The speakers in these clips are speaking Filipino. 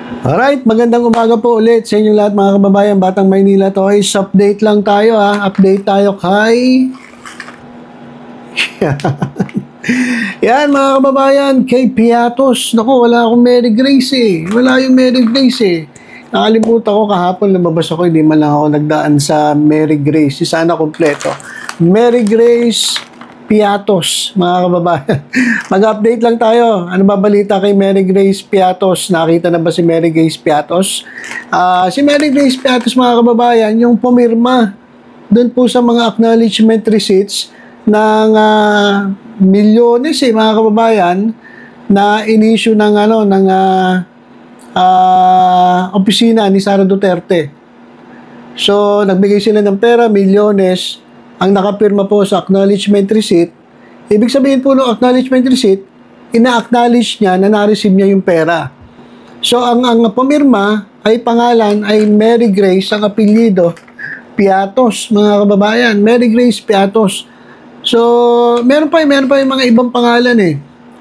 Alright, magandang umaga po ulit sa inyong lahat mga kababayan, Batang Maynila to is update lang tayo update tayo kay yan mga kababayan, kay Piatos. Naku, wala akong Mary Grace wala yung Mary Grace nakalimutan ko kahapon, lumabas ako, hindi man lang ako nagdaan sa Mary Grace, sana kompleto. Mary Grace Piatos, mga kababayan. Mag-update lang tayo. Ano ba balita kay Mary Grace Piatos? Nakita na ba si Mary Grace Piatos? Si Mary Grace Piatos, mga kababayan, yung pumirma doon po sa mga acknowledgement receipts ng milyones mga kababayan na in-issue ng opisina ni Sara Duterte. So, nagbigay sila ng pera, milyones, ang nakapirma po sa acknowledgement receipt. Ibig sabihin po ng acknowledgement receipt, ina-acknowledge niya na na-receive niya yung pera. So, ang pumirma ay pangalan ay Mary Grace, ang apelyido, Piatos, mga kababayan. Mary Grace Piatos. So, meron pa yung mga ibang pangalan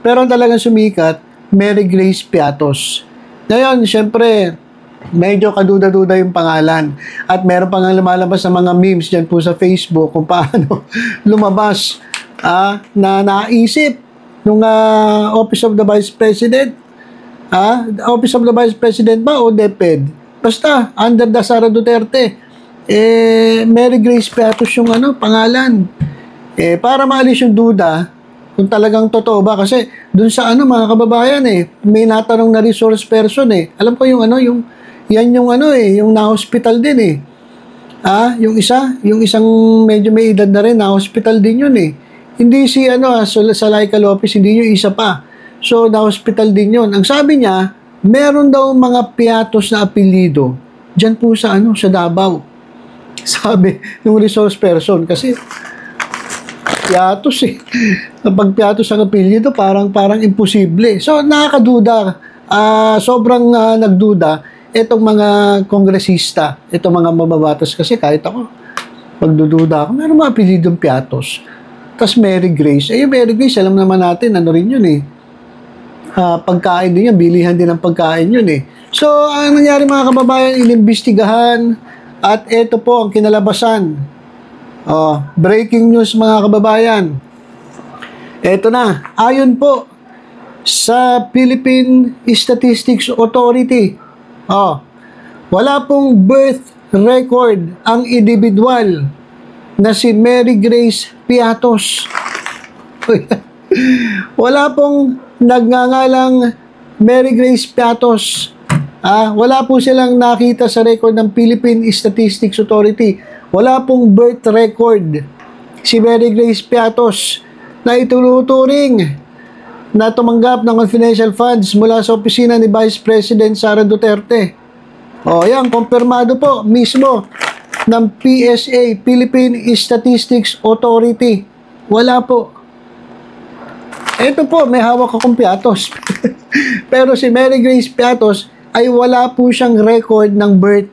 Pero ang talagang sumikat, Mary Grace Piatos. Ngayon, syempre, medyo kaduda-duda yung pangalan. At meron pa nga lumalabas sa mga memes dyan po sa Facebook kung paano lumabas na naisip nung Office of the Vice President. Office of the Vice President ba o DepEd? Basta, under the Sara Duterte. Mary Grace Piatos yung pangalan. Para maalis yung duda, kung talagang totoo ba, kasi dun sa mga kababayan may natanong na resource person alam ko yung yung na-hospital din yung isang medyo may edad na rin, na-hospital din yun Hindi si sa Laika Lopez, hindi yung isa pa. So, na-hospital din yun. Ang sabi niya, meron daw mga Piatos na apelyido dyan po sa sa Davao. Sabi ng resource person, kasi Piatos Kapag Piatos ang apelyido, parang imposible. So, nakakaduda. Sobrang nagduda itong mga kongresista, itong mga mababatas. Kasi kahit ako, pagdududa ako, meron mga apelyidong Piatos. Tapos Mary Grace. Yung Mary Grace, alam naman natin, rin yun pagkain din yan, bilihan din ng pagkain yun So, ang nangyari mga kababayan, inimbestigahan, at ito po ang kinalabasan. Breaking news mga kababayan. Ito na, ayon po sa Philippine Statistics Authority, wala pong birth record ang individual na si Mary Grace Piatos. Wala pong nagngangalang Mary Grace Piatos. Wala po silang nakita sa record ng Philippine Statistics Authority. Wala pong birth record si Mary Grace Piatos na ituturing na tumanggap ng confidential funds mula sa opisina ni Vice President Sara Duterte. Yan, kumpirmado po mismo ng PSA, Philippine Statistics Authority. Wala po. Ito po, may hawak akong Piatos. Pero si Mary Grace Piatos ay wala po siyang record ng birth.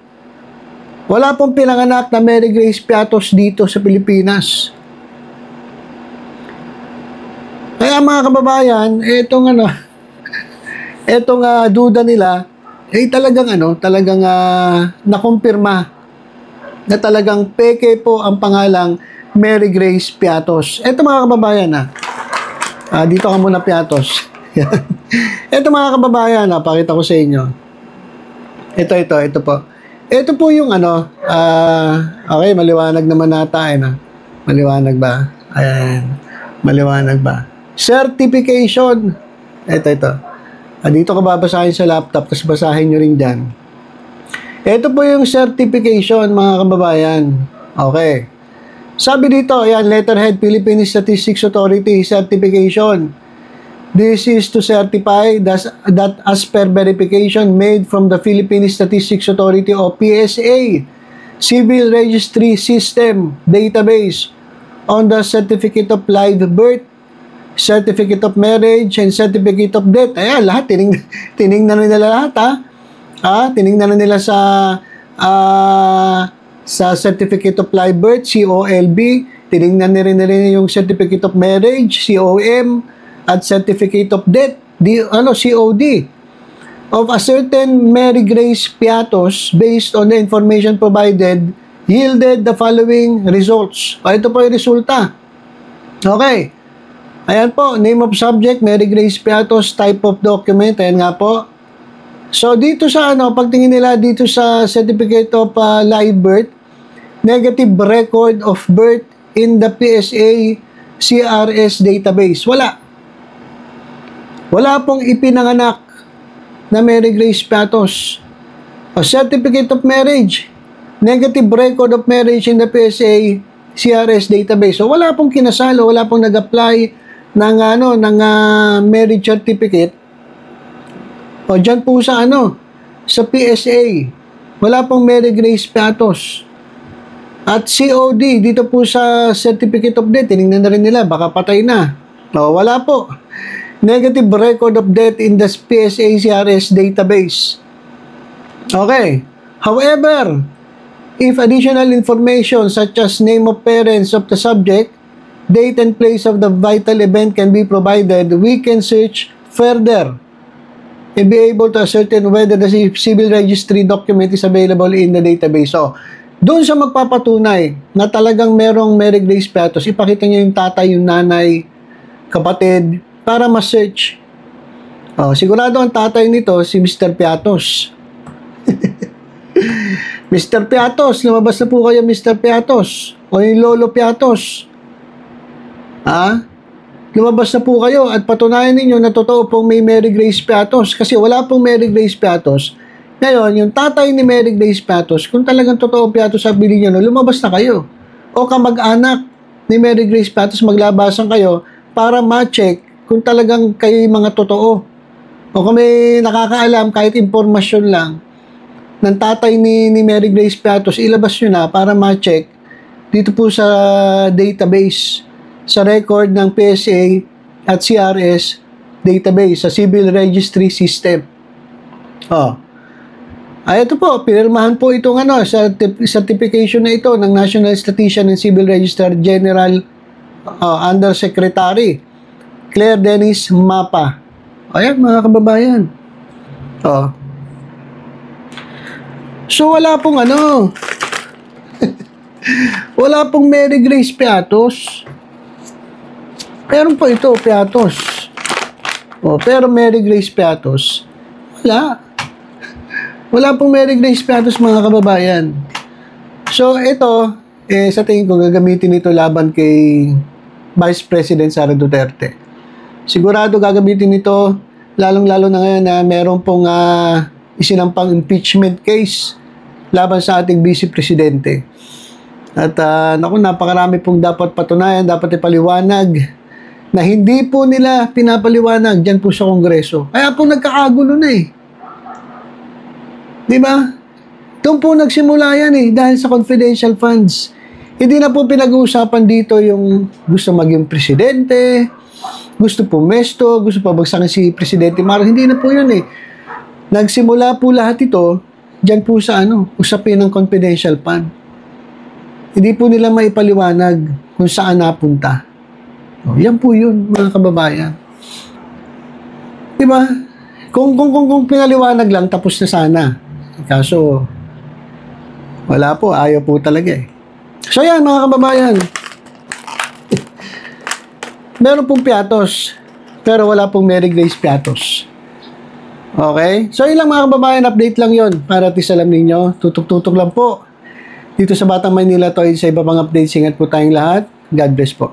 Wala pong pinanganak na Mary Grace Piatos dito sa Pilipinas. Kaya mga kababayan, itong duda nila, talagang nakumpirma na talagang peke po ang pangalang Mary Grace Piatos. Ito mga kababayan dito ka muna Piatos. Ito mga kababayan, pakita ko sa inyo. Ito po. Ito po yung okay, maliwanag naman nata Maliwanag ba? Ayan. Maliwanag ba? Certification. Ito. Dito ka babasahin sa laptop, tapos basahin nyo rin dyan. Ito po yung certification, mga kababayan. Okay. Sabi dito, ayan, letterhead, Philippine Statistics Authority Certification. This is to certify that as per verification made from the Philippine Statistics Authority o PSA Civil Registry System Database on the Certificate of Live Birth, Certificate of Marriage, and Certificate of Death. Ayan, lahat, tinignan na nila lahat tinignan na nila sa Certificate of Live Birth, COLB, tinignan na rin nila yung Certificate of Marriage, COM, at Certificate of Death, COD. of a certain Mary Grace Piatos based on the information provided yielded the following results. O, ito po yung resulta. Okay. Ayan po, name of subject, Mary Grace Piatos, type of document, ayan nga po. So, dito sa pagtingin nila dito sa Certificate of Live Birth, negative record of birth in the PSA CRS database. Wala. Wala pong ipinanganak na Mary Grace Piatos. O certificate of marriage, negative record of marriage in the PSA CRS database. So wala pong kinasal, wala pong nag-apply ng marriage certificate. O diyan po sa sa PSA, wala pong Mary Grace Piatos. At COD, dito po sa certificate of death, tinignan na rin nila, baka patay na. O, wala po. Negative record of death in the PSA CRS database. Okay. However, if additional information such as name of parents of the subject, date and place of the vital event can be provided, we can search further and be able to ascertain whether the civil registry document is available in the database. So, doon sa magpapatunay na talagang merong Mary Grace Piatos, ipakita niyo yung tatay, yung nanay, kapatid, para ma-search. Oh, sigurado ang tatay nito si Mr. Piatos. Mr. Piatos, lumabas na po kayo Mr. Piatos o yung Lolo Piatos. Lumabas na po kayo at patunayan ninyo na totoo pong may Mary Grace Piatos kasi wala pong Mary Grace Piatos. Ngayon, yung tatay ni Mary Grace Piatos, kung talagang totoo Piatos sa bilin nyo, lumabas na kayo. O kamag-anak ni Mary Grace Piatos, maglabasan kayo para ma-check kung talagang kayo yung mga totoo. O kung may nakakaalam, kahit impormasyon lang, ng tatay ni Mary Grace Piatos, ilabas nyo na para ma-check dito po sa database, sa record ng PSA at CRS database, sa Civil Registry System. Ito po, pinirmahan po itong sa certification na ito ng National Statistician and Civil Registrar General Undersecretary Claire Dennis Mapa. Ayan, mga kababayan. So, wala pong wala pong Mary Grace Piatos. Meron po ito, Piatos. Pero Mary Grace Piatos, wala. Wala pong Mary Grace Piatos, mga kababayan. So, ito, sa tingin ko, gagamitin ito laban kay Vice President Sara Duterte. Sigurado gagamitin ito, lalong-lalo na ngayon na meron pong isinampang impeachment case laban sa ating Vice Presidente. At napakarami pong dapat patunayan, dapat ipaliwanag na hindi po nila pinapaliwanag dyan po sa Kongreso. Kaya po nagkakagulo na Di ba? Doon po nagsimula yan dahil sa confidential funds. Hindi na po pinag-uusapan dito yung gusto maging presidente, gusto pumesto, gusto pabagsakin si Presidente Marcos. Hindi na po yun Nagsimula po lahat ito dyan po sa usapin ng confidential fund. Hindi po nila maipaliwanag kung saan napunta. Yan po yun, mga kababayan. Diba? Kung pinaliwanag lang, tapos na sana. Kaso, wala po, ayaw po talaga So yan, mga kababayan. Meron pong Piatos, pero wala pong Mary Grace Piatos. Okay? So yun lang, mga kababayan, update lang yon para at least alam ninyo. Tutok-tutok lang po. Dito sa Batang Maynila to, sa iba pang updates, ingat po tayong lahat. God bless po.